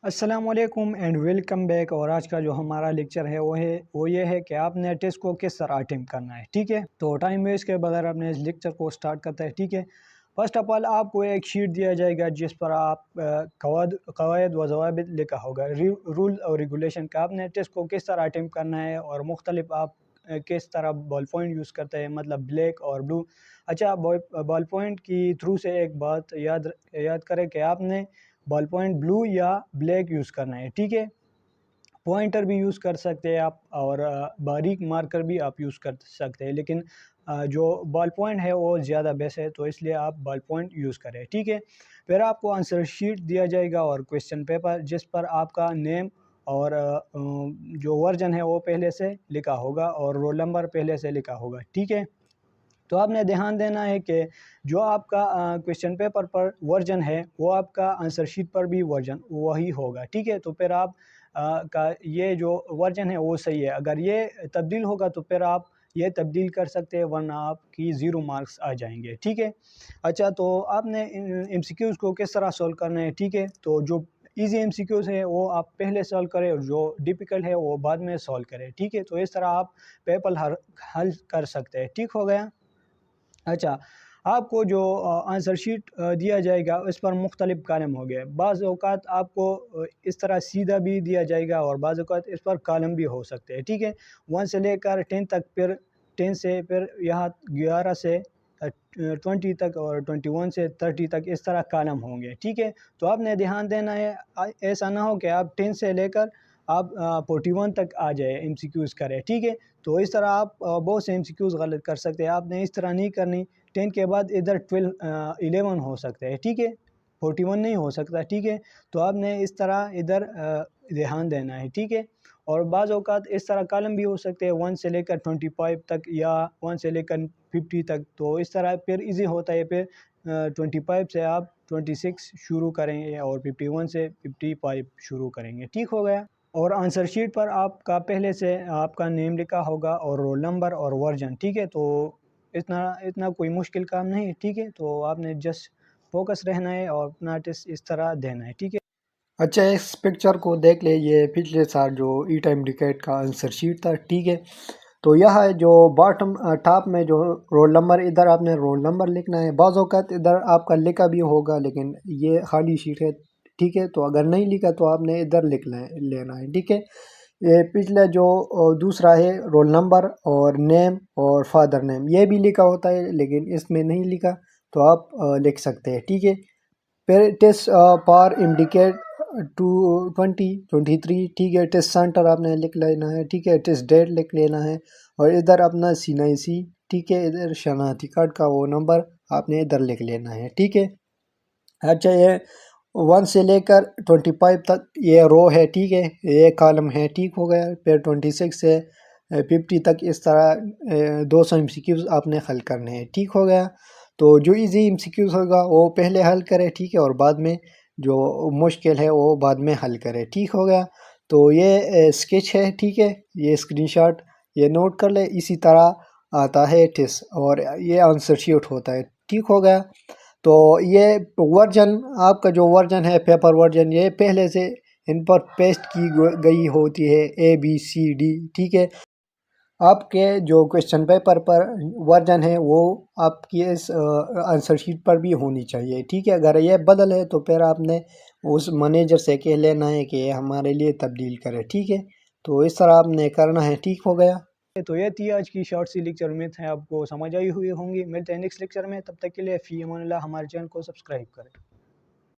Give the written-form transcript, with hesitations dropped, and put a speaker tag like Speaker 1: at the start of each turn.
Speaker 1: अस्सलाम वालेकुम and welcome back. और आज का जो हमारा लेक्चर है वो ये है कि आपने टेस्ट को किस तरह अटेम्प्ट करना है। ठीक है, तो टाइम वेस्ट के बगैर अपने इस लेक्चर को स्टार्ट करते हैं। ठीक है, फर्स्ट ऑफ ऑल आपको एक शीट दिया जाएगा जिस पर आप कवायद व ज़वाबित लिखा होगा, रूल और रेगुलेशन का आपने टेस्ट को किस तरह अटेम्प्ट करना है और मुख्तलिफ आप किस तरह बॉल पॉइंट यूज़ करते हैं, मतलब ब्लैक और ब्लू। अच्छा, बॉल पॉइंट की थ्रू से एक बात याद करें कि आपने बॉल पॉइंट ब्लू या ब्लैक यूज़ करना है। ठीक है, पॉइंटर भी यूज़ कर सकते हैं आप और बारीक मार्कर भी आप यूज़ कर सकते हैं, लेकिन जो बॉल पॉइंट है वो ज़्यादा बेस्ट है, तो इसलिए आप बॉल पॉइंट यूज़ करें। ठीक है, फिर आपको आंसर शीट दिया जाएगा और क्वेश्चन पेपर जिस पर आपका नेम और जो वर्जन है वो पहले से लिखा होगा और रोल नंबर पहले से लिखा होगा। ठीक है, तो आपने ध्यान देना है कि जो आपका क्वेश्चन पेपर पर वर्जन है वो आपका आंसर शीट पर भी वर्जन वही होगा। ठीक है, तो फिर आप का ये जो वर्जन है वो सही है। अगर ये तब्दील होगा तो फिर आप ये तब्दील कर सकते हैं, वरना आपकी 0 मार्क्स आ जाएंगे। ठीक है, अच्छा, तो आपने एमसीक्यूज़ को किस तरह सॉल्व करना है। ठीक है, तो जो इजी एमसीक्यूज़ है वो आप पहले सॉल्व करें और जो डिफ़िकल्ट है वो बाद में सॉल्व करें। ठीक है, तो इस तरह आप पेपर हल कर सकते हैं। ठीक हो गया। अच्छा, आपको जो आंसर शीट दिया जाएगा उस पर मुख्तलिफ कॉलम हो गए। बाज़ औक़ात आपको इस तरह सीधा भी दिया जाएगा और बाज़ औक़ात इस पर कॉलम भी हो सकते हैं। ठीक है, 1 से लेकर 10 तक, फिर 10 से फिर यहाँ 11 से 20 तक और 21 से 30 तक इस तरह कॉलम होंगे। ठीक है, तो आपने ध्यान देना है ऐसा ना हो कि आप 10 से लेकर आप 41 तक आ जाए एमसीक्यूज़ करें। ठीक है, तो इस तरह आप बहुत से एमसीक्यूज़ गलत कर सकते हैं। आपने इस तरह नहीं करनी। 10 के बाद इधर 11 हो सकते हैं। ठीक है, 41 नहीं हो सकता। ठीक है, तो आपने इस तरह इधर ध्यान देना है। ठीक है, और बाज़ औक़ात इस तरह कॉलम भी हो सकते हैं 1 से लेकर 25 तक या 1 से लेकर 50 तक, तो इस तरह फिर इजी होता है। फिर 25 से आप 26 शुरू करेंगे और 51 से 55 शुरू करेंगे। ठीक हो गया। और आंसर शीट पर आपका पहले से आपका नेम लिखा होगा और रोल नंबर और वर्जन। ठीक है, तो इतना इतना कोई मुश्किल काम नहीं है। ठीक है, तो आपने जस्ट फोकस रहना है और अपना टेस्ट इस तरह देना है। ठीक है,
Speaker 2: अच्छा, इस पिक्चर को देख ले, ये पिछले साल जो ई टाइम डिकेट का आंसर शीट था। ठीक है, तो यह है जो बॉटम टॉप में जो रोल नंबर, इधर आपने रोल नंबर लिखना है। बाज़ औक़ात इधर आपका लिखा भी होगा लेकिन ये खाली शीट है। ठीक है, तो अगर नहीं लिखा तो आपने इधर लेना है। ठीक है, ये पिछले जो दूसरा है रोल नंबर और नेम और फादर नेम, ये भी लिखा होता है लेकिन इसमें नहीं लिखा, तो आप लिख सकते हैं। ठीक है, फिर टेस्ट पार इंडिकेट 2023। ठीक है, टेस्ट सेंटर आपने लिख लेना है। ठीक है, टेस्ट डेट लिख लेना है और इधर अपना CNIC। ठीक है, इधर शनाख्ती कार्ड का वो नंबर आपने इधर लिख लेना है। ठीक है, अच्छा, ये 1 से लेकर 25 तक ये रो है। ठीक है, ये कॉलम है। ठीक हो गया। फिर 26 से 50 तक इस तरह 200 MCQs आपने हल करने हैं। ठीक हो गया। तो जो इजी MCQs होगा वो पहले हल करें। ठीक है, और बाद में जो मुश्किल है वो बाद में हल करें। ठीक हो गया। तो ये स्केच है। ठीक है, ये स्क्रीनशॉट ये नोट कर ले। इसी तरह आता है टेस्ट और ये आंसर शीट होता है। ठीक हो गया। तो ये वर्जन, आपका जो वर्जन है पेपर वर्जन, ये पहले से इन पर पेस्ट की गई होती है ABCD। ठीक है, आपके जो क्वेश्चन पेपर पर वर्जन है वो आपकी इस आंसर शीट पर भी होनी चाहिए। ठीक है, अगर ये बदल है तो फिर आपने उस मैनेजर से कह लेना है कि ये हमारे लिए तब्दील करे। ठीक है, तो इस तरह आपने करना है। ठीक हो गया।
Speaker 1: तो ये थी आज की शॉर्ट सी लेक्चर। उम्मीद है आपको समझ आई हुई होंगी। मिलते हैं नेक्स्ट लेक्चर में, तब तक के लिए फ़ी अमान अल्लाह। हमारे चैनल को सब्सक्राइब करें।